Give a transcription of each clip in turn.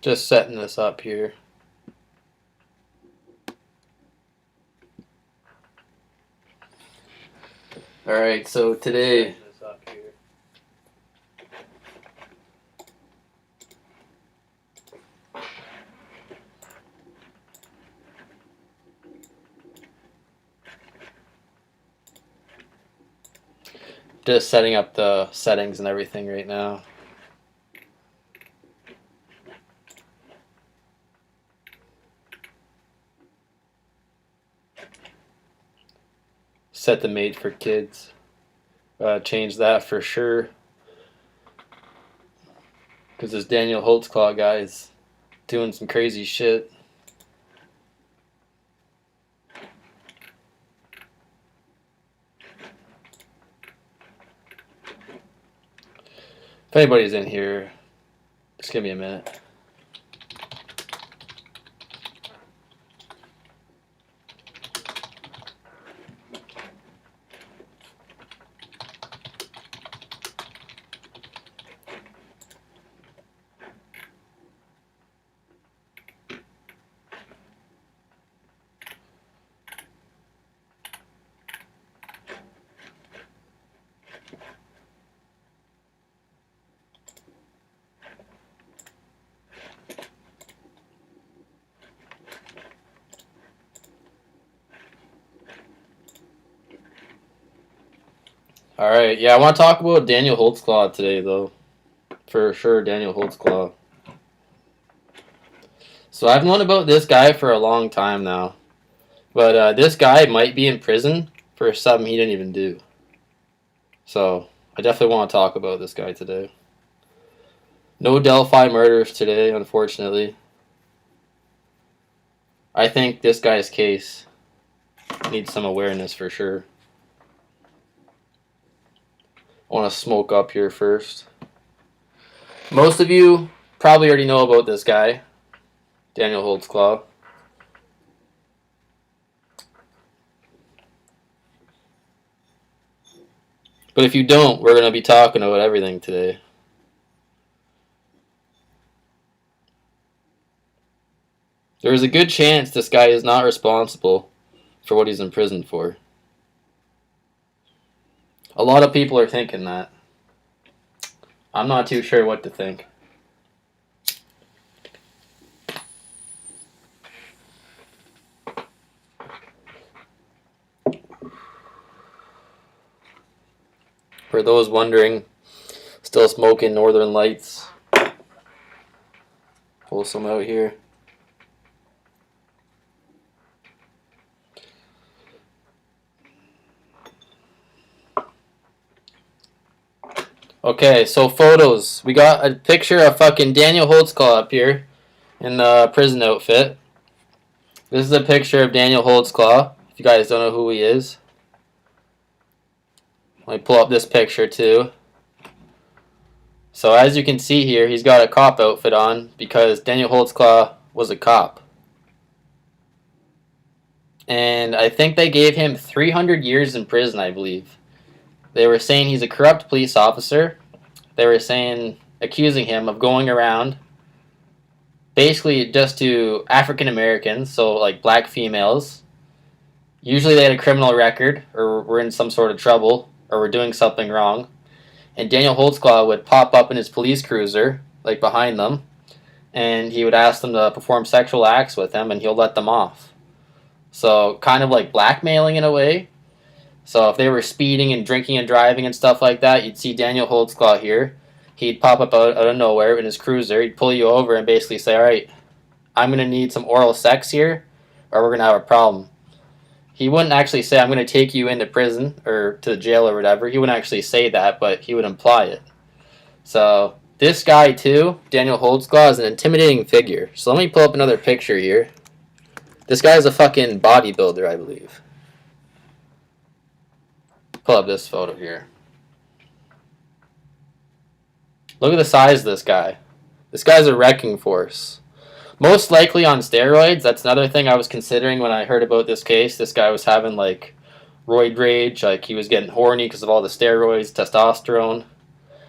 Just setting this up here. Alright, so today just setting up the settings and everything right now. Set the mate for kids. Change that for sure. Because this Daniel Holtzclaw guy is doing some crazy shit. If anybody's in here, just give me a minute. Alright, yeah, I want to talk about Daniel Holtzclaw today, though. For sure, Daniel Holtzclaw. So I've known about this guy for a long time now. But this guy might be in prison for something he didn't even do. So I definitely want to talk about this guy today. No Delphi murders today, unfortunately. I think this guy's case needs some awareness for sure. I want to smoke up here first. Most of you probably already know about this guy, Daniel Holtzclaw. But if you don't, we're going to be talking about everything today. There is a good chance this guy is not responsible for what he's in prison for. A lot of people are thinking that. I'm not too sure what to think. For those wondering, still smoking Northern Lights. Pull some out here. Okay, so photos. We got a picture of fucking Daniel Holtzclaw up here in the prison outfit. This is a picture of Daniel Holtzclaw, if you guys don't know who he is. Let me pull up this picture too. So as you can see here, he's got a cop outfit on because Daniel Holtzclaw was a cop. And I think they gave him 300 years in prison, I believe. They were saying he's a corrupt police officer. They were accusing him of going around basically just to African Americans, so like black females. Usually they had a criminal record or were in some sort of trouble or were doing something wrong. And Daniel Holtzclaw would pop up in his police cruiser, like behind them, and he would ask them to perform sexual acts with him and he'll let them off. So kind of like blackmailing in a way. So if they were speeding and drinking and driving and stuff like that, you'd see Daniel Holtzclaw here. He'd pop up out of nowhere in his cruiser. He'd pull you over and basically say, all right, I'm going to need some oral sex here or we're going to have a problem. He wouldn't actually say, I'm going to take you into prison or to jail or whatever. He wouldn't actually say that, but he would imply it. So this guy too, Daniel Holtzclaw, is an intimidating figure. So let me pull up another picture here. This guy's a fucking bodybuilder, I believe. Pull up this photo here. Look at the size of this guy. This guy's a wrecking force. Most likely on steroids. That's another thing I was considering when I heard about this case. This guy was having like roid rage, like he was getting horny because of all the steroids, testosterone.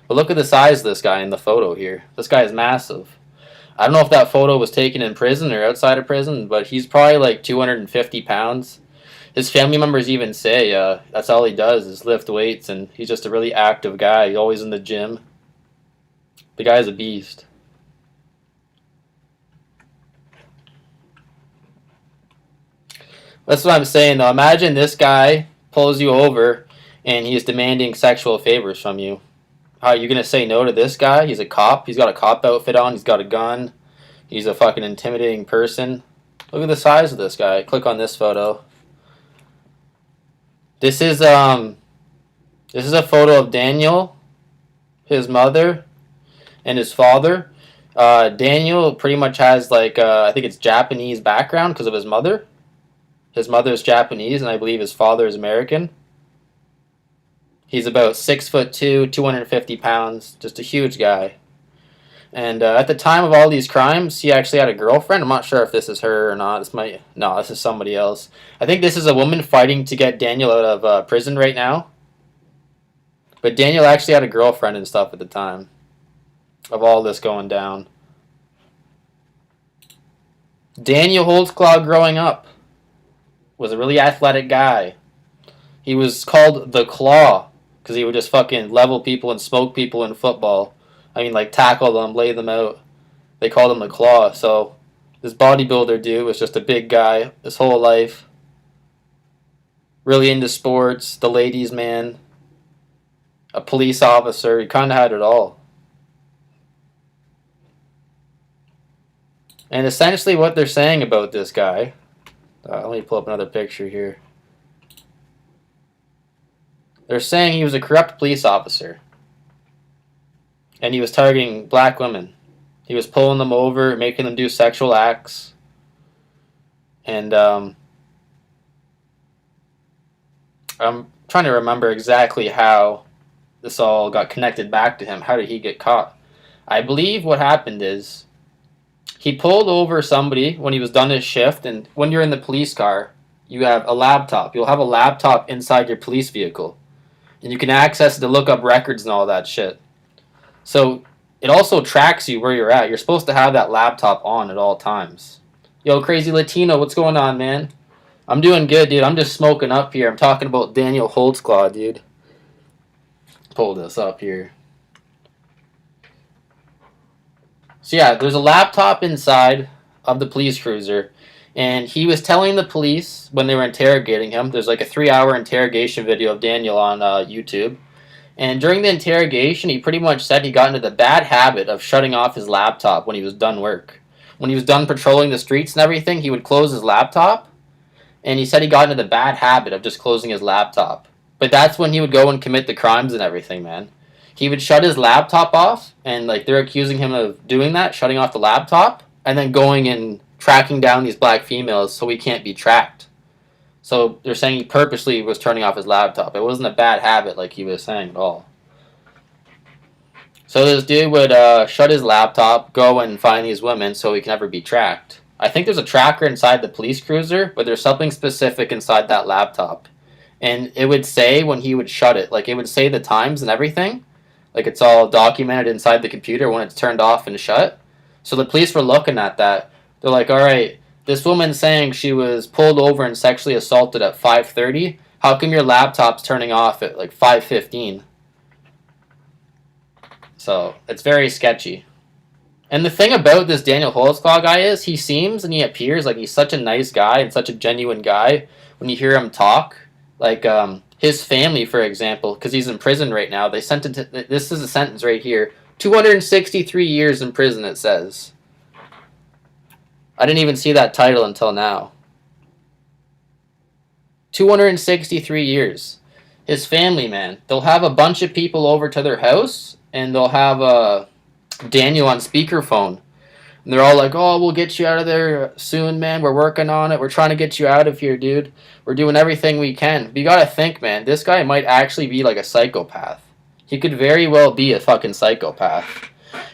But look at the size of this guy in the photo here. This guy is massive. I don't know if that photo was taken in prison or outside of prison, but he's probably like 250 pounds. His family members even say that's all he does is lift weights, and he's just a really active guy. He's always in the gym. The guy's a beast. That's what I'm saying, though. Imagine this guy pulls you over, and he's demanding sexual favors from you. How are you going to say no to this guy? He's a cop. He's got a cop outfit on. He's got a gun. He's a fucking intimidating person. Look at the size of this guy. Click on this photo. This is a photo of Daniel, his mother, and his father. Daniel pretty much has like I think it's Japanese background because of his mother. His mother is Japanese, and I believe his father is American. He's about 6'2", 250 pounds, just a huge guy. And at the time of all these crimes, he actually had a girlfriend. I'm not sure if this is her or not. This is somebody else. I think this is a woman fighting to get Daniel out of prison right now. But Daniel actually had a girlfriend and stuff at the time of all this going down. Daniel Holtzclaw growing up was a really athletic guy. He was called the Claw because he would just fucking level people and smoke people in football. I mean, like tackle them, lay them out. They called him the Claw. So this bodybuilder dude was just a big guy his whole life. Really into sports, the ladies' man, a police officer. He kind of had it all. And essentially what they're saying about this guy, let me pull up another picture here. They're saying he was a corrupt police officer. And he was targeting black women. He was pulling them over, making them do sexual acts. And I'm trying to remember exactly how this all got connected back to him. How did he get caught? I believe what happened is he pulled over somebody when he was done his shift, and when you're in the police car, you have a laptop. You'll have a laptop inside your police vehicle, and you can access it to look up records and all that shit. So it also tracks you where you're at. You're supposed to have that laptop on at all times. Yo, Crazy Latino, what's going on, man? I'm doing good, dude. I'm just smoking up here. I'm talking about Daniel Holtzclaw, dude. Pull this up here. So yeah, there's a laptop inside of the police cruiser, and he was telling the police when they were interrogating him. There's like a 3-hour interrogation video of Daniel on YouTube. And during the interrogation, he pretty much said he got into the bad habit of shutting off his laptop when he was done work. When he was done patrolling the streets and everything, he would close his laptop. And he said he got into the bad habit of just closing his laptop. But that's when he would go and commit the crimes and everything, man. He would shut his laptop off, and like they're accusing him of doing that, shutting off the laptop, and then going and tracking down these black females so he can't be tracked. So they're saying he purposely was turning off his laptop. It wasn't a bad habit like he was saying at all. So this dude would shut his laptop, go and find these women so he can never be tracked. I think there's a tracker inside the police cruiser, but there's something specific inside that laptop. And it would say when he would shut it, like it would say the times and everything. Like it's all documented inside the computer when it's turned off and shut. So the police were looking at that. They're like, all right, this woman's saying she was pulled over and sexually assaulted at 5:30. How come your laptop's turning off at like 5:15? So it's very sketchy. And the thing about this Daniel Holtzclaw guy is he seems and he appears like he's such a nice guy and such a genuine guy when you hear him talk. Like his family, for example, because he's in prison right now, they sentenced, this is a sentence right here, 263 years in prison, it says. I didn't even see that title until now. 263 years. His family, man, they'll have a bunch of people over to their house, and they'll have Daniel on speakerphone. And they're all like, oh, we'll get you out of there soon, man. We're working on it. We're trying to get you out of here, dude. We're doing everything we can. But you gotta think, man, this guy might actually be like a psychopath. He could very well be a fucking psychopath.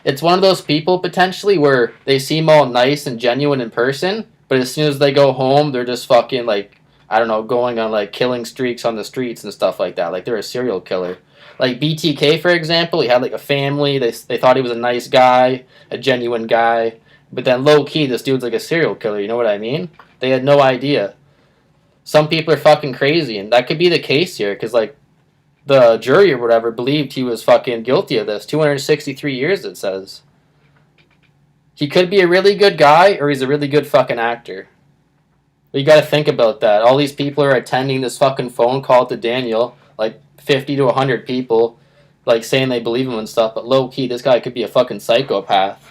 It's one of those people, potentially, where they seem all nice and genuine in person, but as soon as they go home, they're just fucking, like, I don't know, going on, like, killing streaks on the streets and stuff like that. Like, they're a serial killer. Like, BTK, for example, he had, like, a family. They thought he was a nice guy, a genuine guy. But then low-key, this dude's like a serial killer, you know what I mean? They had no idea. Some people are fucking crazy, and that could be the case here, because, like, the jury or whatever believed he was fucking guilty of this. 263 years, it says. He could be a really good guy, or he's a really good fucking actor. But you gotta think about that. All these people are attending this fucking phone call to Daniel, like 50 to 100 people, like saying they believe him and stuff, but low-key, this guy could be a fucking psychopath.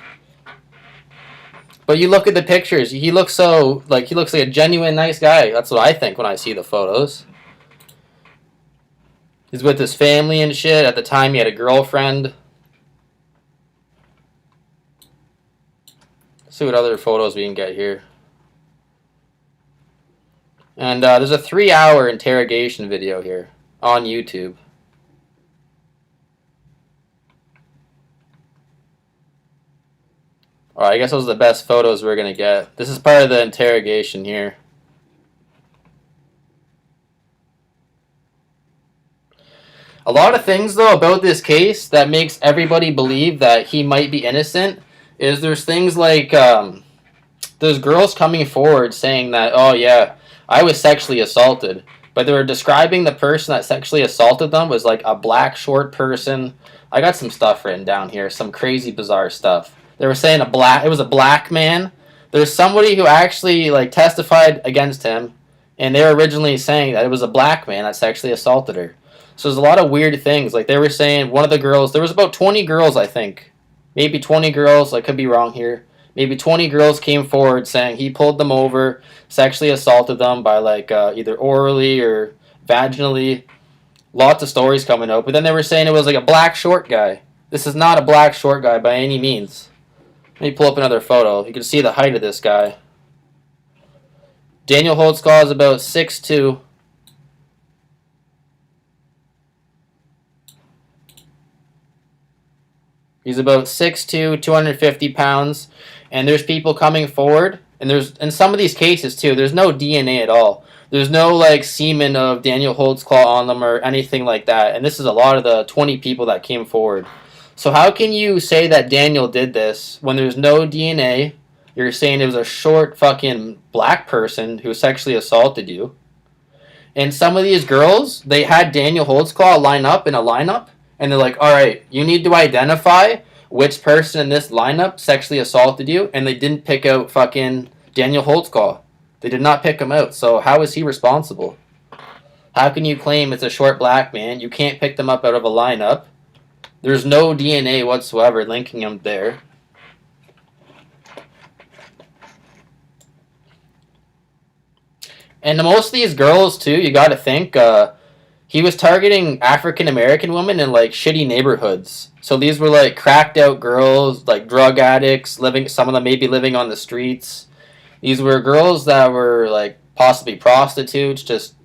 But you look at the pictures, he looks like a genuine nice guy. That's what I think when I see the photos. He's with his family and shit. At the time, he had a girlfriend. Let's see what other photos we can get here. And there's a 3-hour interrogation video here on YouTube. Alright, I guess those are the best photos we're going to get. This is part of the interrogation here. A lot of things, though, about this case that makes everybody believe that he might be innocent is there's things like there's girls coming forward saying that, oh yeah, I was sexually assaulted. But they were describing the person that sexually assaulted them was like a black short person. I got some stuff written down here, some crazy bizarre stuff. They were saying it was a black man. There's somebody who actually like testified against him, and they were originally saying that it was a black man that sexually assaulted her. So there's a lot of weird things. Like they were saying one of the girls, there was about 20 girls, I think. Maybe 20 girls, I could be wrong here. Maybe 20 girls came forward saying he pulled them over, sexually assaulted them by like either orally or vaginally. Lots of stories coming out. But then they were saying it was like a black short guy. This is not a black short guy by any means. Let me pull up another photo. You can see the height of this guy. Daniel Holtzclaw is about 6'2". He's about 6'2", 250 pounds. And there's people coming forward. And there's in some of these cases, too, there's no DNA at all. There's no, like, semen of Daniel Holtzclaw on them or anything like that. And this is a lot of the 20 people that came forward. So how can you say that Daniel did this when there's no DNA? You're saying it was a short fucking black person who sexually assaulted you. And some of these girls, they had Daniel Holtzclaw line up in a lineup. And they're like, all right, you need to identify which person in this lineup sexually assaulted you. And they didn't pick out fucking Daniel Holtzclaw. They did not pick him out. So how is he responsible? How can you claim it's a short black man? You can't pick them up out of a lineup. There's no DNA whatsoever linking him there. And most of these girls, too, you gotta think, he was targeting African American women in, like, shitty neighborhoods. So these were, like, cracked out girls, like, drug addicts, some of them maybe living on the streets. These were girls that were, like, possibly prostitutes, just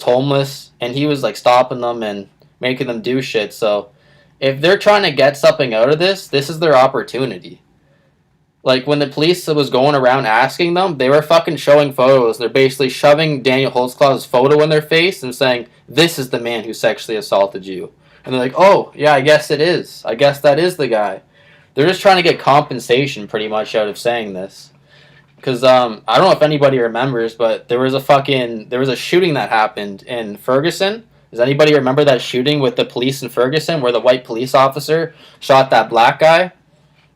homeless. And he was, like, stopping them and making them do shit. So if they're trying to get something out of this, this is their opportunity. Like, when the police was going around asking them, they were fucking showing photos. They're basically shoving Daniel Holtzclaw's photo in their face and saying, this is the man who sexually assaulted you. And they're like, oh, yeah, I guess it is. I guess that is the guy. They're just trying to get compensation, pretty much, out of saying this. Because, I don't know if anybody remembers, but there was a shooting that happened in Ferguson. Does anybody remember that shooting with the police in Ferguson where the white police officer shot that black guy?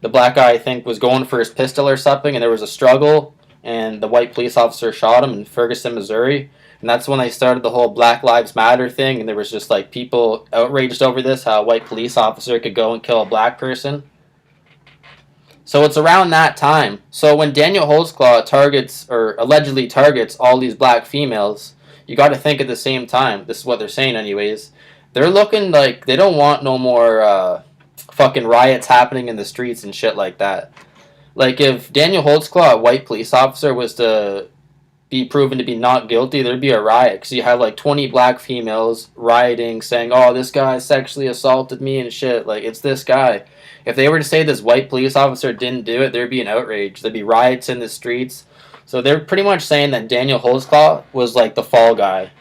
The black guy, I think, was going for his pistol or something, and there was a struggle, and the white police officer shot him in Ferguson, Missouri. And that's when they started the whole Black Lives Matter thing, and there was just, like, people outraged over this, how a white police officer could go and kill a black person. So it's around that time. So when Daniel Holtzclaw allegedly targets all these black females, you got to think at the same time, this is what they're saying anyways, they're looking like they don't want no more fucking riots happening in the streets and shit like that. Like, if Daniel Holtzclaw, a white police officer, was to be proven to be not guilty, there'd be a riot. Because you have, like, 20 black females rioting, saying, oh, this guy sexually assaulted me and shit. Like, it's this guy. If they were to say this white police officer didn't do it, there'd be an outrage. There'd be riots in the streets. So they're pretty much saying that Daniel Holtzclaw was, like, the fall guy.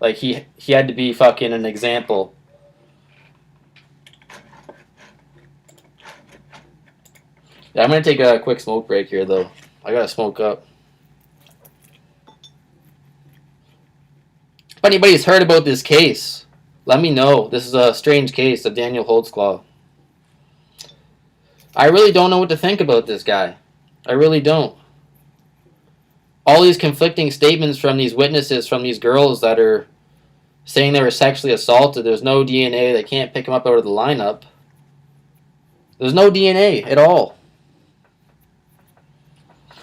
Like, he had to be fucking an example. Yeah, I'm gonna take a quick smoke break here, though. I gotta smoke up. If anybody's heard about this case, let me know. This is a strange case of Daniel Holtzclaw. I really don't know what to think about this guy. I really don't. All these conflicting statements from these witnesses, from these girls that are saying they were sexually assaulted. There's no DNA. They can't pick him up out of the lineup. There's no DNA at all.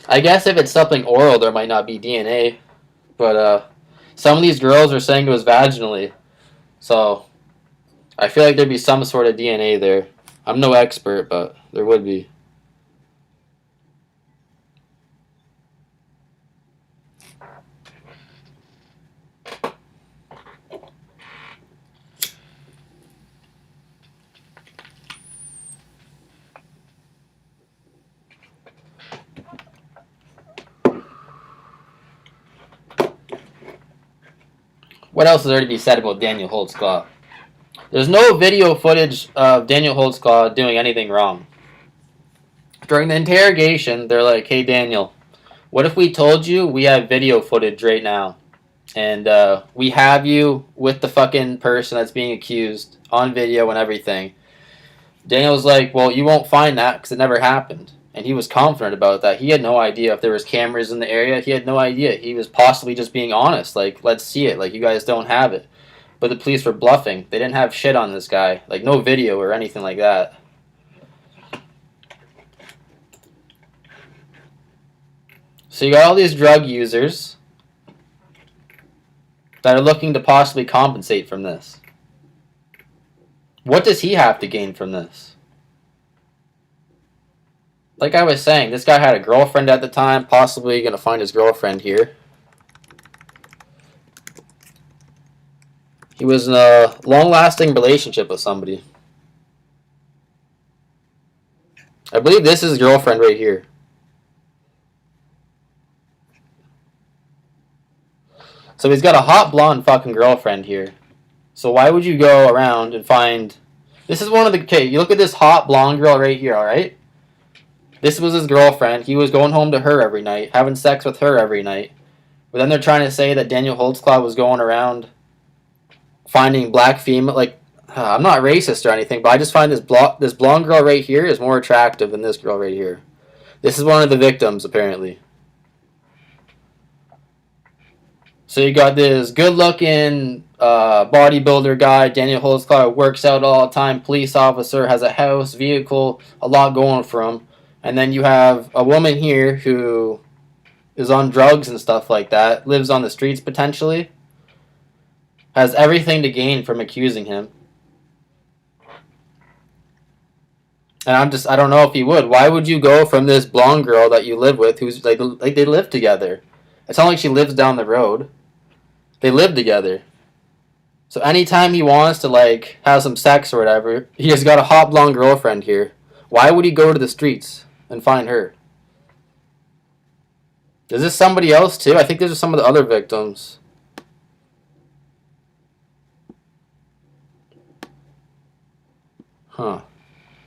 I guess if it's something oral, there might not be DNA. But some of these girls are saying it was vaginally. So I feel like there'd be some sort of DNA there. I'm no expert, but there would be. What else is there to be said about Daniel Holtzclaw? There's no video footage of Daniel Holtzclaw doing anything wrong. During the interrogation, they're like, "Hey, Daniel, what if we told you we have video footage right now? And we have you with the fucking person that's being accused on video and everything." Daniel was like, "Well, you won't find that because it never happened." And he was confident about that. He had no idea if there was cameras in the area. He had no idea. He was possibly just being honest. Like, let's see it. Like, you guys don't have it. But the police were bluffing. They didn't have shit on this guy. Like, no video or anything like that. So you got all these drug users that are looking to possibly compensate from this. What does he have to gain from this? Like I was saying, this guy had a girlfriend at the time, possibly going to find his girlfriend here. He was in a long-lasting relationship with somebody. I believe this is his girlfriend right here. So he's got a hot blonde fucking girlfriend here. So why would you go around and find... This is one of the... Okay, you look at this hot blonde girl right here, alright? This was his girlfriend. He was going home to her every night, having sex with her every night. But then they're trying to say that Daniel Holtzclaw was going around finding black female... Like, I'm not racist or anything, but I just find this blonde girl right here is more attractive than this girl right here. This is one of the victims, apparently. So you got this good-looking bodybuilder guy, Daniel Holtzclaw, works out all the time, police officer, has a house, vehicle, a lot going for him. And then you have a woman here who is on drugs and stuff like that, lives on the streets potentially, has everything to gain from accusing him. And I don't know if he would. Why would you go from this blonde girl that you live with, who's like they live together? It's not like she lives down the road. They live together. So anytime he wants to like have some sex or whatever, he has got a hot blonde girlfriend here. Why would he go to the streets and find her? Is this somebody else too? I think these are some of the other victims. Huh.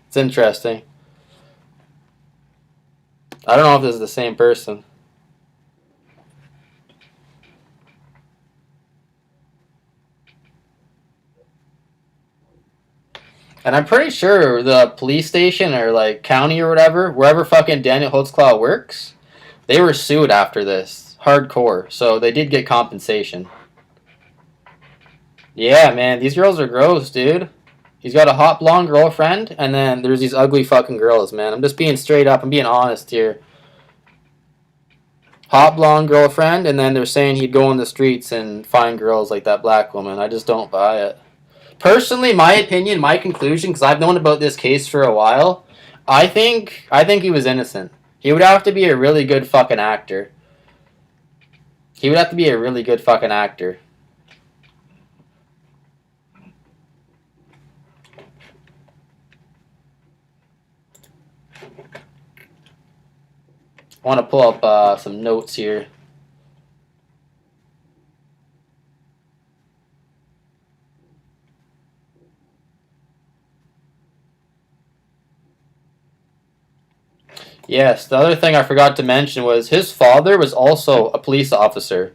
It's interesting. I don't know if this is the same person. And I'm pretty sure the police station or like county or whatever, wherever fucking Daniel Holtzclaw works, they were sued after this. Hardcore. So they did get compensation. Yeah, man, these girls are gross, dude. He's got a hot blonde girlfriend, and then there's these ugly fucking girls, man. I'm just being straight up. I'm being honest here. Hot blonde girlfriend, and then they're saying he'd go on the streets and find girls like that black woman. I just don't buy it. Personally, my opinion, my conclusion, because I've known about this case for a while, I think he was innocent. He would have to be a really good fucking actor. He would have to be a really good fucking actor. I want to pull up some notes here. Yes, the other thing I forgot to mention was his father was also a police officer.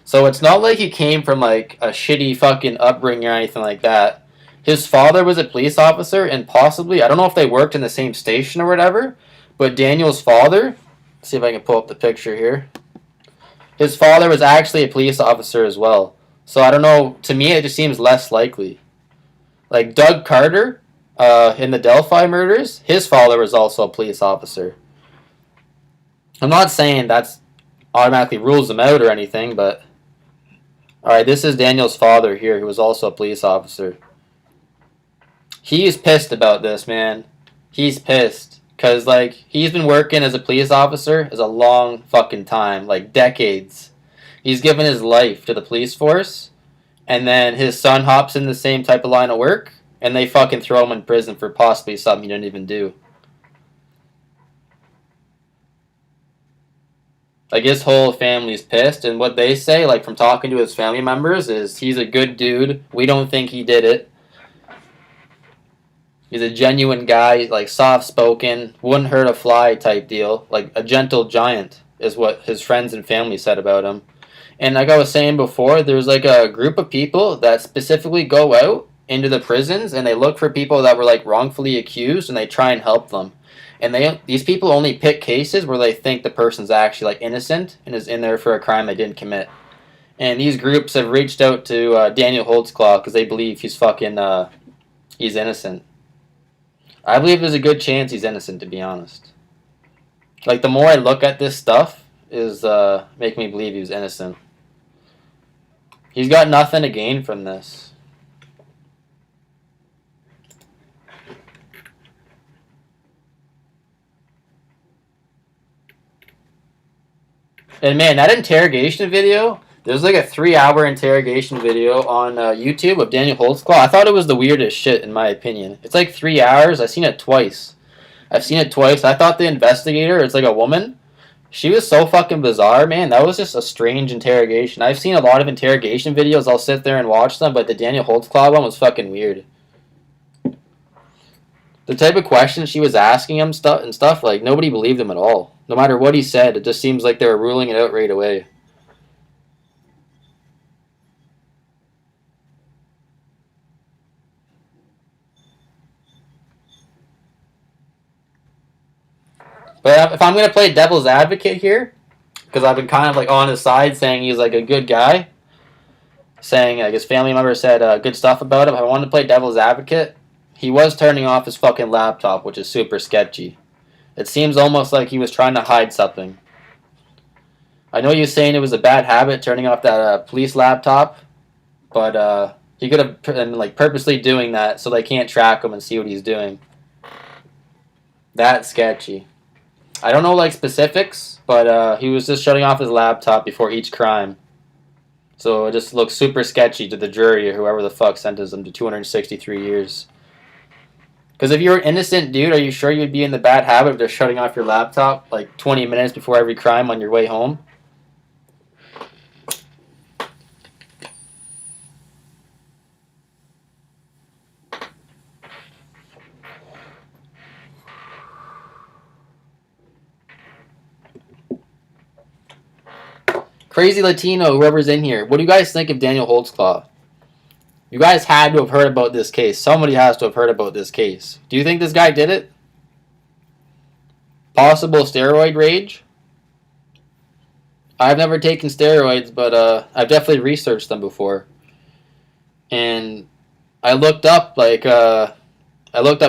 So it's not like he came from like a shitty fucking upbringing or anything like that. His father was a police officer, and possibly, I don't know if they worked in the same station or whatever, but Daniel's father, let's see if I can pull up the picture here. His father was actually a police officer as well. So I don't know, to me it just seems less likely. Like Doug Carter in the Delphi murders, his father was also a police officer. I'm not saying that's automatically rules him out or anything, but alright, this is Daniel's father here, who was also a police officer. He's pissed about this, man. He's pissed. Because, like, he's been working as a police officer as a long fucking time. Like, decades. He's given his life to the police force. And then his son hops in the same type of line of work. And they fucking throw him in prison for possibly something he didn't even do. Like, his whole family's pissed. And what they say, like, from talking to his family members, is he's a good dude. We don't think he did it. He's a genuine guy, like soft-spoken, wouldn't hurt a fly type deal. Like a gentle giant is what his friends and family said about him. And like I was saying before, there's like a group of people that specifically go out into the prisons and they look for people that were like wrongfully accused and they try and help them. And these people only pick cases where they think the person's actually like innocent and is in there for a crime they didn't commit. And these groups have reached out to Daniel Holtzclaw because they believe he's he's innocent. I believe there's a good chance he's innocent, to be honest. Like, the more I look at this stuff, is making me believe he was innocent. He's got nothing to gain from this. And man, that interrogation video, there's like a 3-hour interrogation video on YouTube of Daniel Holtzclaw. I thought it was the weirdest shit, in my opinion. It's like 3 hours. I've seen it twice. I thought the investigator, it's like a woman. She was so fucking bizarre, man. That was just a strange interrogation. I've seen a lot of interrogation videos. I'll sit there and watch them, but the Daniel Holtzclaw one was fucking weird. The type of questions she was asking him stuff, like, nobody believed him at all. No matter what he said, it just seems like they were ruling it out right away. But if I'm going to play devil's advocate here, because I've been kind of like on his side saying he's like a good guy, saying like his family member said good stuff about him, if I wanted to play devil's advocate, he was turning off his fucking laptop, which is super sketchy. It seems almost like he was trying to hide something. I know you're saying it was a bad habit turning off that police laptop, but he could have been like purposely doing that so they can't track him and see what he's doing. That's sketchy. I don't know like specifics, but he was just shutting off his laptop before each crime. So it just looks super sketchy to the jury or whoever the fuck sentenced him to 263 years. Because if you're an innocent dude, are you sure you'd be in the bad habit of just shutting off your laptop like 20 minutes before every crime on your way home? Crazy Latino, whoever's in here, what do you guys think of Daniel Holtzclaw? You guys had to have heard about this case. Somebody has to have heard about this case. Do you think this guy did it? Possible steroid rage? I've never taken steroids, but I've definitely researched them before. And I looked up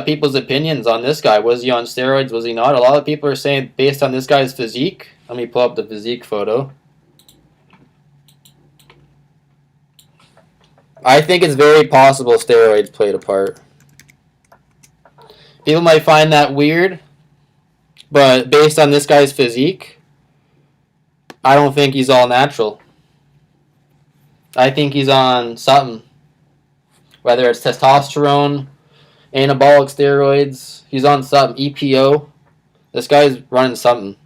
people's opinions on this guy. Was he on steroids? Was he not? A lot of people are saying based on this guy's physique. Let me pull up the physique photo. I think it's very possible steroids played a part. People might find that weird, but based on this guy's physique, I don't think he's all natural. I think he's on something. Whether it's testosterone, anabolic steroids, he's on something. EPO. This guy's running something.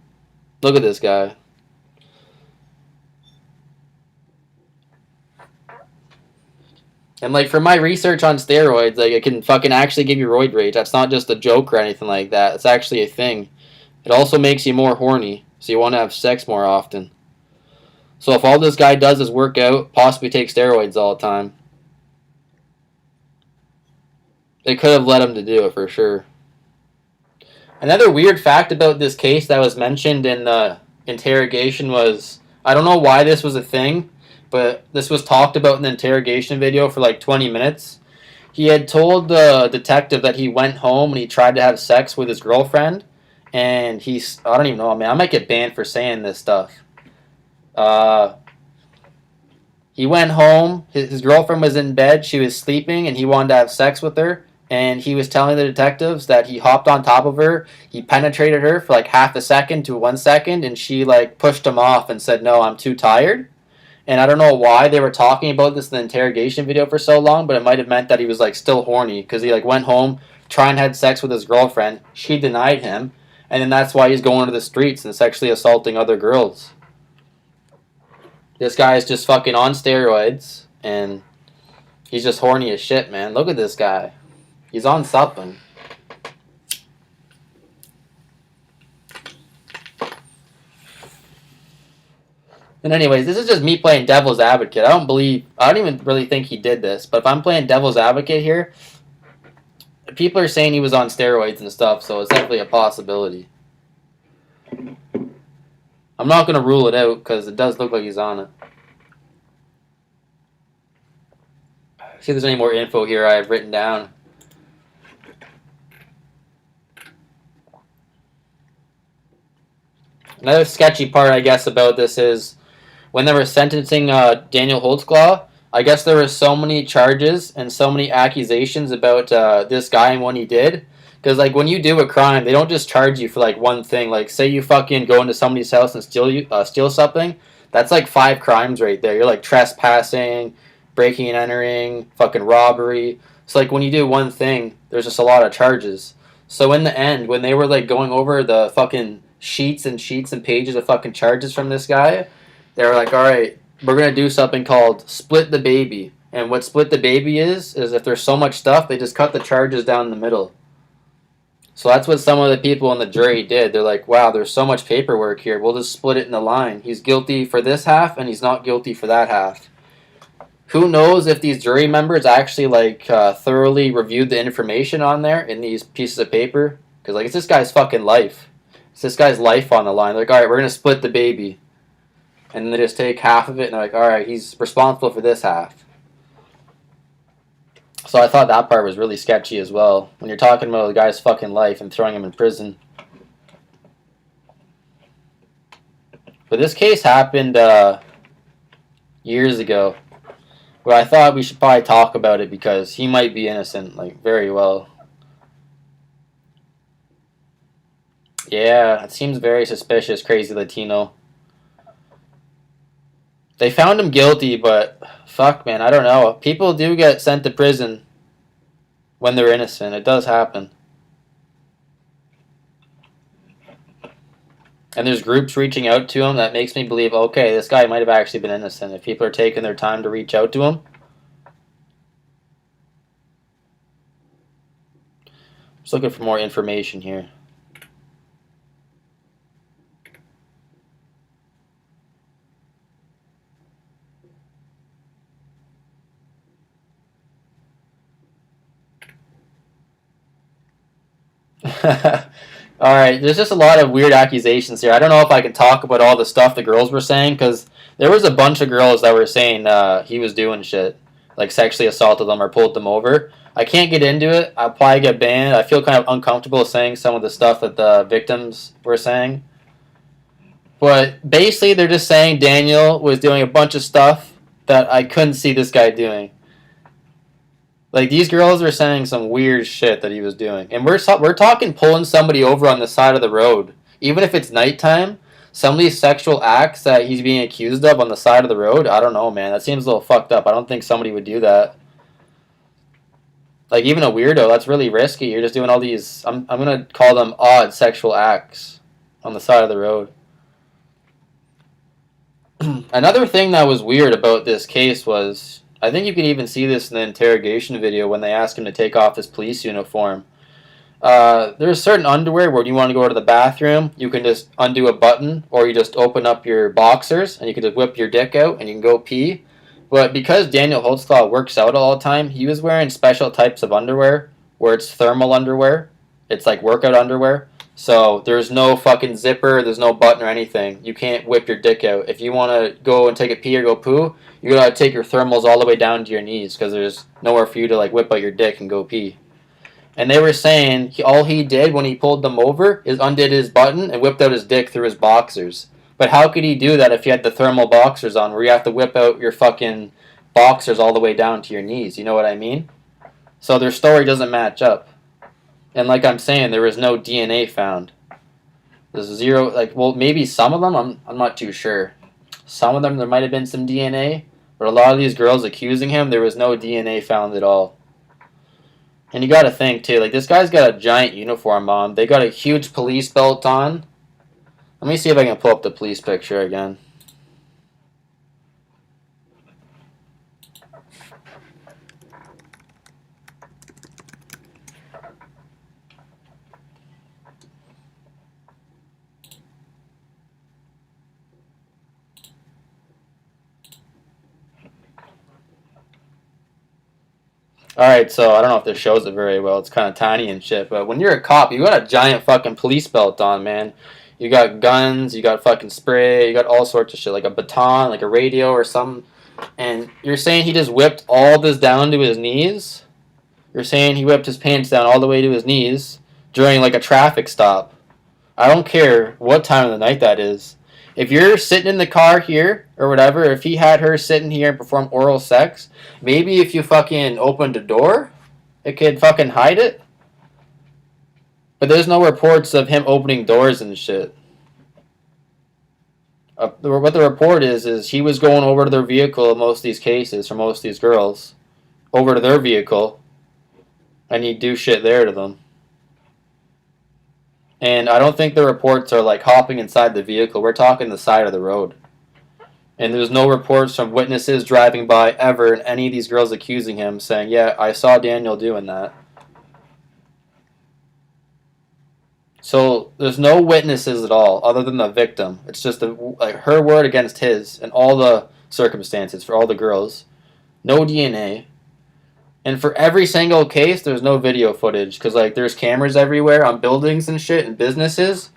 Look at this guy. And like for my research on steroids, like it can fucking actually give you roid rage. That's not just a joke or anything like that. It's actually a thing. It also makes you more horny, so you want to have sex more often. So if all this guy does is work out, possibly take steroids all the time, they could have led him to do it for sure. Another weird fact about this case that was mentioned in the interrogation was, I don't know why this was a thing, but this was talked about in the interrogation video for like 20 minutes. He had told the detective that he went home and he tried to have sex with his girlfriend, and I don't even know, man, I might get banned for saying this stuff. He went home, his girlfriend was in bed, she was sleeping, and he wanted to have sex with her. And he was telling the detectives that he hopped on top of her, he penetrated her for like half a second to 1 second, and she like pushed him off and said, "No, I'm too tired." And I don't know why they were talking about this in the interrogation video for so long, but it might have meant that he was like still horny because he like went home, tried and had sex with his girlfriend. She denied him, and then that's why he's going to the streets and sexually assaulting other girls. This guy is just fucking on steroids, and he's just horny as shit, man. Look at this guy. He's on something. And anyways, this is just me playing devil's advocate. I don't even really think he did this, but if I'm playing devil's advocate here, people are saying he was on steroids and stuff, so it's definitely a possibility. I'm not going to rule it out because it does look like he's on it. See if there's any more info here I have written down. Another sketchy part, I guess, about this is when they were sentencing Daniel Holtzclaw, I guess there were so many charges and so many accusations about this guy and what he did. Because, like, when you do a crime, they don't just charge you for, like, one thing. Like, say you fucking go into somebody's house and steal something. That's, like, 5 crimes right there. You're, like, trespassing, breaking and entering, fucking robbery. So, like, when you do one thing, there's just a lot of charges. So, in the end, when they were, like, going over the fucking sheets and pages of fucking charges from this guy, they were like, alright, we're going to do something called split the baby. And what split the baby is if there's so much stuff, they just cut the charges down the middle. So that's what some of the people in the jury did. They're like, wow, there's so much paperwork here. We'll just split it in the line. He's guilty for this half, and he's not guilty for that half. Who knows if these jury members actually like thoroughly reviewed the information on there in these pieces of paper? Because like it's this guy's fucking life. It's this guy's life on the line. They're like, all right, we're gonna split the baby, and they just take half of it, and they're like, all right, he's responsible for this half. So I thought that part was really sketchy as well. When you're talking about the guy's fucking life and throwing him in prison. But this case happened years ago. But I thought we should probably talk about it because he might be innocent, like, very well. Yeah, it seems very suspicious, crazy Latino. They found him guilty, but fuck, man, I don't know. People do get sent to prison when they're innocent. It does happen. And there's groups reaching out to him that makes me believe, okay, this guy might have actually been innocent. If people are taking their time to reach out to him. Just looking for more information here. Alright, there's just a lot of weird accusations here. I don't know if I can talk about all the stuff the girls were saying, because there was a bunch of girls that were saying he was doing shit. Like sexually assaulted them or pulled them over. I can't get into it. I'll probably get banned. I feel kind of uncomfortable saying some of the stuff that the victims were saying. But basically they're just saying Daniel was doing a bunch of stuff that I couldn't see this guy doing. Like, these girls are saying some weird shit that he was doing. And we're talking pulling somebody over on the side of the road. Even if it's nighttime, some of these sexual acts that he's being accused of on the side of the road, I don't know, man. That seems a little fucked up. I don't think somebody would do that. Like, even a weirdo, that's really risky. You're just doing all these, I'm going to call them odd sexual acts on the side of the road. Another thing that was weird about this case was, I think you can even see this in the interrogation video when they ask him to take off his police uniform. There's certain underwear where you want to go to the bathroom, you can just undo a button, or you just open up your boxers and you can just whip your dick out and you can go pee. But because Daniel Holtzclaw works out all the time, he was wearing special types of underwear where it's thermal underwear. It's like workout underwear. So there's no fucking zipper, there's no button or anything. You can't whip your dick out. If you want to go and take a pee or go poo, you gotta take your thermals all the way down to your knees because there's nowhere for you to like whip out your dick and go pee. And they were saying all he did when he pulled them over is undid his button and whipped out his dick through his boxers. But how could he do that if you had the thermal boxers on where you have to whip out your fucking boxers all the way down to your knees? You know what I mean? So their story doesn't match up. And like I'm saying, there was no DNA found. There's zero, like, well, maybe some of them, I'm not too sure. Some of them, there might have been some DNA, but a lot of these girls accusing him, there was no DNA found at all. And you gotta think, too, like, this guy's got a giant uniform on. They got a huge police belt on. Let me see if I can pull up the police picture again. Alright, so I don't know if this shows it very well. It's kind of tiny and shit. But when you're a cop, you got a giant fucking police belt on, man. You got guns, you got fucking spray, you got all sorts of shit. Like a baton, like a radio or something. And you're saying he just whipped all this down to his knees? You're saying he whipped his pants down all the way to his knees during like a traffic stop. I don't care what time of the night that is. If you're sitting in the car here or whatever, if he had her sitting here and perform oral sex, maybe if you fucking opened a door, it could fucking hide it. But there's no reports of him opening doors and shit. What the report is he was going over to their vehicle in most of these cases, for most of these girls, over to their vehicle, and he'd do shit there to them. And I don't think the reports are like hopping inside the vehicle. We're talking the side of the road. And there's no reports from witnesses driving by ever and any of these girls accusing him saying, yeah, I saw Daniel doing that. So there's no witnesses at all other than the victim. It's just like her word against his and all the circumstances for all the girls. No DNA. And for every single case, there's no video footage because like there's cameras everywhere on buildings and shit and businesses,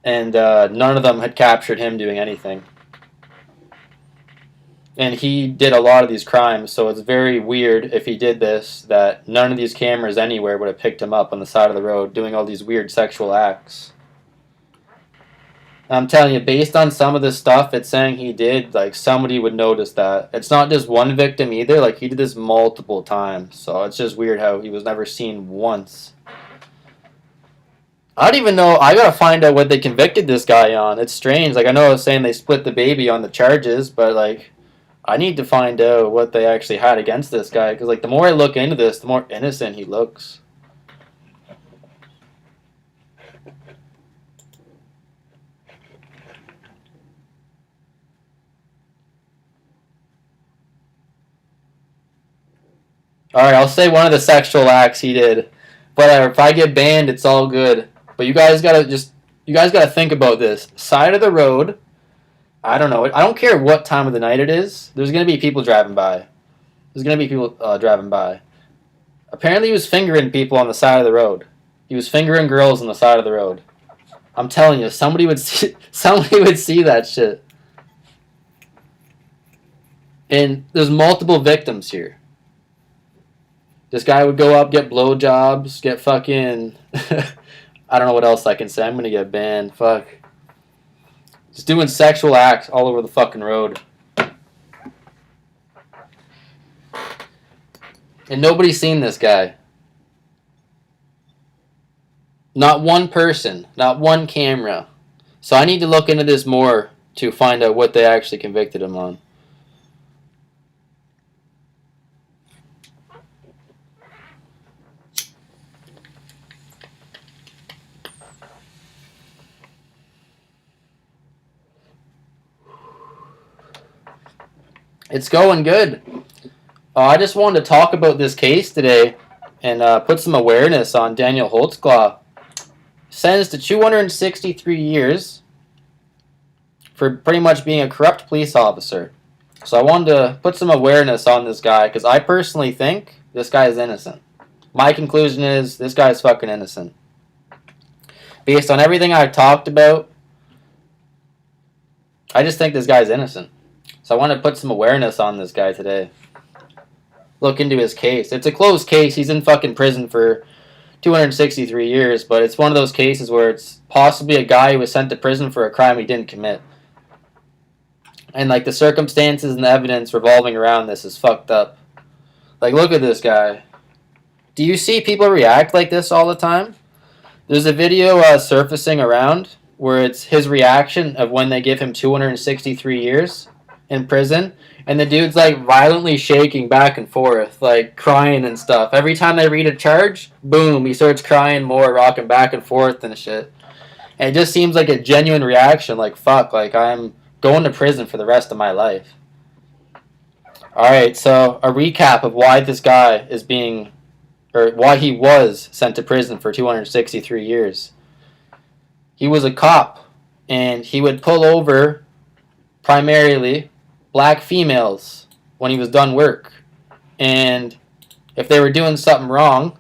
and none of them had captured him doing anything. And he did a lot of these crimes, so it's very weird if he did this that none of these cameras anywhere would have picked him up on the side of the road doing all these weird sexual acts. I'm telling you, based on some of the stuff it's saying he did, like, somebody would notice that. It's not just one victim either, like, he did this multiple times. So it's just weird how he was never seen once. I don't even know, I gotta find out what they convicted this guy on. It's strange, like, I know I was saying they split the baby on the charges, but, like, I need to find out what they actually had against this guy. Because, like, the more I look into this, the more innocent he looks. Alright, I'll say one of the sexual acts he did. But if I get banned, it's all good. But you guys gotta think about this. Side of the road, I don't know. I don't care what time of the night it is. There's gonna be people driving by. Driving by. Apparently he was fingering people on the side of the road. He was fingering girls on the side of the road. I'm telling you, somebody would see that shit. And there's multiple victims here. This guy would go up, get blowjobs, get fucking... I don't know what else I can say. I'm gonna get banned. Fuck. Just doing sexual acts all over the fucking road. And nobody's seen this guy. Not one person. Not one camera. So I need to look into this more to find out what they actually convicted him on. It's going good. I just wanted to talk about this case today and put some awareness on Daniel Holtzclaw. Sentenced to 263 years for pretty much being a corrupt police officer. So I wanted to put some awareness on this guy because I personally think this guy is innocent. My conclusion is this guy is fucking innocent. Based on everything I've talked about, I just think this guy's innocent. So I want to put some awareness on this guy today. Look into his case. It's a closed case. He's in fucking prison for 263 years, but it's one of those cases where it's possibly a guy who was sent to prison for a crime he didn't commit. And like the circumstances and the evidence revolving around this is fucked up. Like, look at this guy. Do you see people react like this all the time? There's a video surfacing around where it's his reaction of when they give him 263 years in prison, and the dude's like violently shaking back and forth, like crying and stuff. Every time they read a charge, boom, he starts crying more, rocking back and forth and shit. And it just seems like a genuine reaction, like, fuck, like I'm going to prison for the rest of my life. Alright, so a recap of why this guy is being, or why he was sent to prison for 263 years. He was a cop, and he would pull over primarily black females when he was done work. And if they were doing something wrong,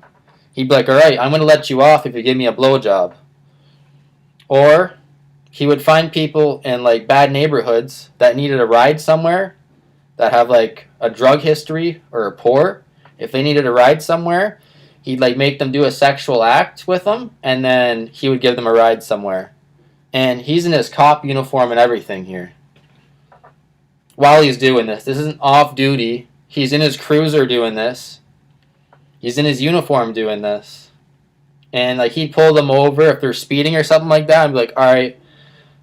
he'd be like, alright, I'm going to let you off if you give me a blowjob. Or he would find people in like bad neighborhoods that needed a ride somewhere, that have like a drug history or are poor. If they needed a ride somewhere, he'd like make them do a sexual act with them, and then he would give them a ride somewhere. And he's in his cop uniform and everything here. While he's doing this isn't off duty. He's in his cruiser doing this. He's in his uniform doing this. And like he'd pull them over if they're speeding or something like that and be like, alright,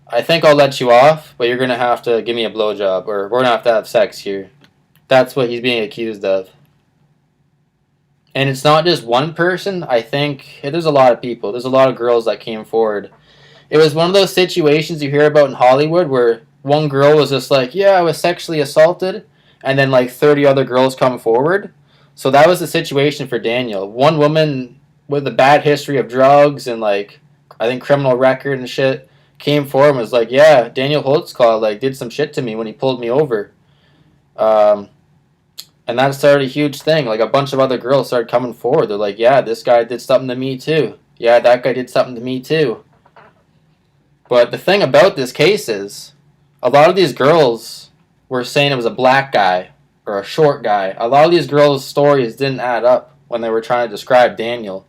I think I'll let you off, but you're going to have to give me a blowjob, or we're going to have sex here. That's what he's being accused of. And it's not just one person. I think there's a lot of people. There's a lot of girls that came forward. It was one of those situations you hear about in Hollywood where one girl was just like, yeah, I was sexually assaulted, and then like 30 other girls come forward. So that was the situation for Daniel. One woman with a bad history of drugs and like, I think criminal record and shit, came forward and was like, yeah, Daniel Holtzclaw like did some shit to me when he pulled me over. And that started a huge thing. Like a bunch of other girls started coming forward. They're like, yeah, this guy did something to me too. Yeah, that guy did something to me too. But the thing about this case is, a lot of these girls were saying it was a black guy or a short guy. A lot of these girls' stories didn't add up when they were trying to describe Daniel.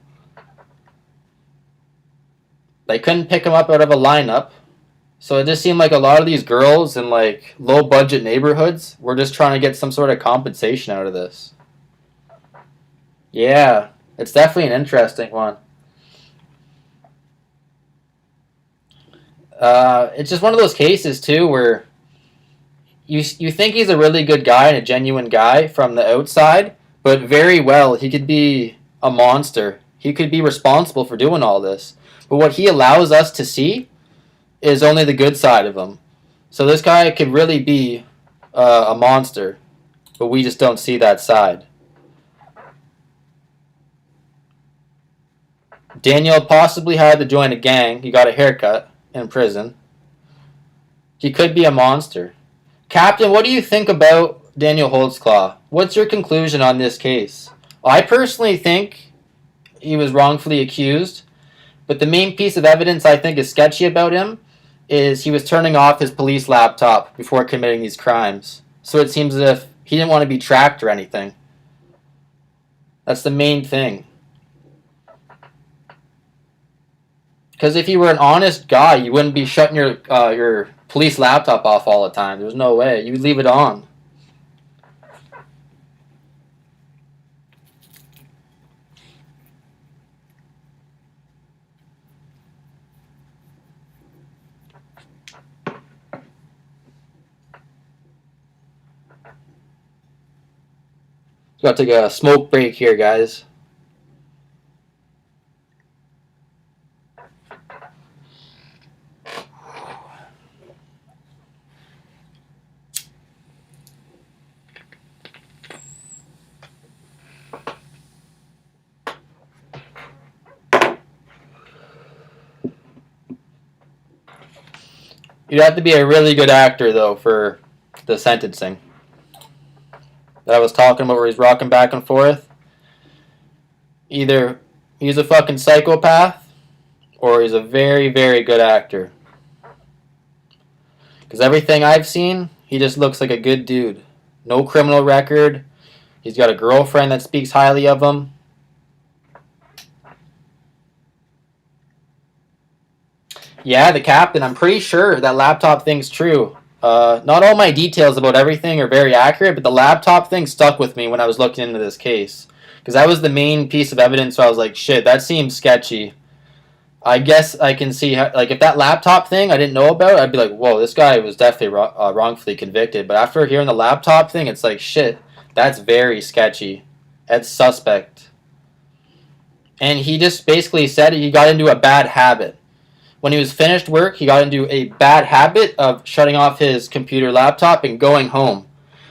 They couldn't pick him up out of a lineup. So it just seemed like a lot of these girls in like low budget neighborhoods were just trying to get some sort of compensation out of this. Yeah, it's definitely an interesting one. It's just one of those cases too where you think he's a really good guy and a genuine guy from the outside, but very well he could be a monster. He could be responsible for doing all this. But what he allows us to see is only the good side of him. So this guy could really be a monster, but we just don't see that side. Daniel possibly had to join a gang. He got a haircut in prison. He could be a monster. Captain, what do you think about Daniel Holtzclaw? What's your conclusion on this case? I personally think he was wrongfully accused, but the main piece of evidence I think is sketchy about him is he was turning off his police laptop before committing these crimes. So it seems as if he didn't want to be tracked or anything. That's the main thing. Because if you were an honest guy, you wouldn't be shutting your police laptop off all the time. There's no way. You would leave it on. Got to take a smoke break here, guys. You'd have to be a really good actor, though, for the sentencing that I was talking about where he's rocking back and forth. Either he's a fucking psychopath or he's a very, very good actor. Because everything I've seen, he just looks like a good dude. No criminal record. He's got a girlfriend that speaks highly of him. Yeah, the captain. I'm pretty sure that laptop thing's true. Not all my details about everything are very accurate, but the laptop thing stuck with me when I was looking into this case. Because that was the main piece of evidence where I was like, shit, that seems sketchy. I guess I can see how, like, if that laptop thing I didn't know about, I'd be like, whoa, this guy was definitely wrongfully convicted. But after hearing the laptop thing, it's like, shit, that's very sketchy. That's suspect. And he just basically said he got into a bad habit. When he was finished work, he got into a bad habit of shutting off his computer laptop and going home.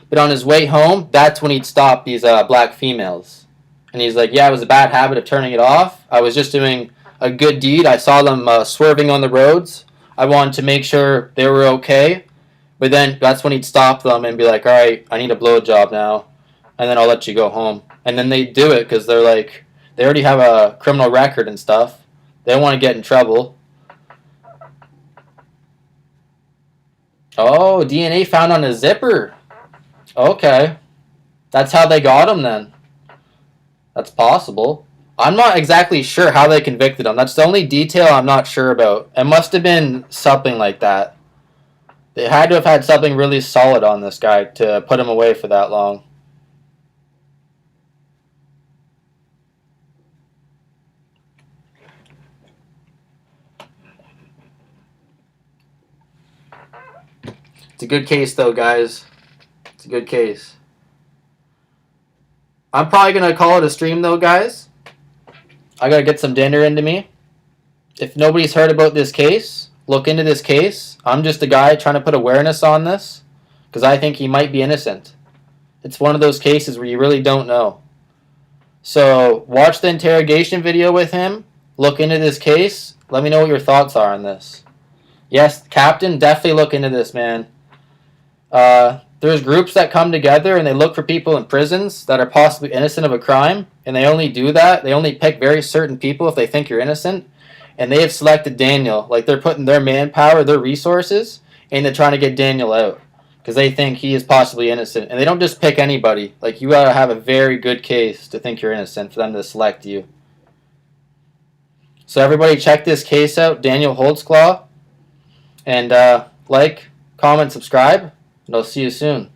But on his way home, that's when he'd stop these black females. And he's like, yeah, it was a bad habit of turning it off. I was just doing a good deed. I saw them swerving on the roads. I wanted to make sure they were okay. But then that's when he'd stop them and be like, all right, I need a blowjob now. And then I'll let you go home. And then they do it because they're like, they already have a criminal record and stuff. They don't want to get in trouble. Oh, DNA found on a zipper. Okay. That's how they got him then. That's possible. I'm not exactly sure how they convicted him. That's the only detail I'm not sure about. It must have been something like that. They had to have had something really solid on this guy to put him away for that long. It's a good case, though, guys. It's a good case. I'm probably going to call it a stream, though, guys. I got to get some dinner into me. If nobody's heard about this case, look into this case. I'm just a guy trying to put awareness on this because I think he might be innocent. It's one of those cases where you really don't know. So watch the interrogation video with him. Look into this case. Let me know what your thoughts are on this. Yes, Captain, definitely look into this, man. There's groups that come together and they look for people in prisons that are possibly innocent of a crime, and they only do that. They only pick very certain people if they think you're innocent, and they have selected Daniel. Like, they're putting their manpower, their resources, and they're trying to get Daniel out because they think he is possibly innocent. And they don't just pick anybody. Like, you gotta have a very good case to think you're innocent for them to select you. So everybody check this case out, Daniel Holtzclaw, and like, comment, subscribe, and I'll see you soon.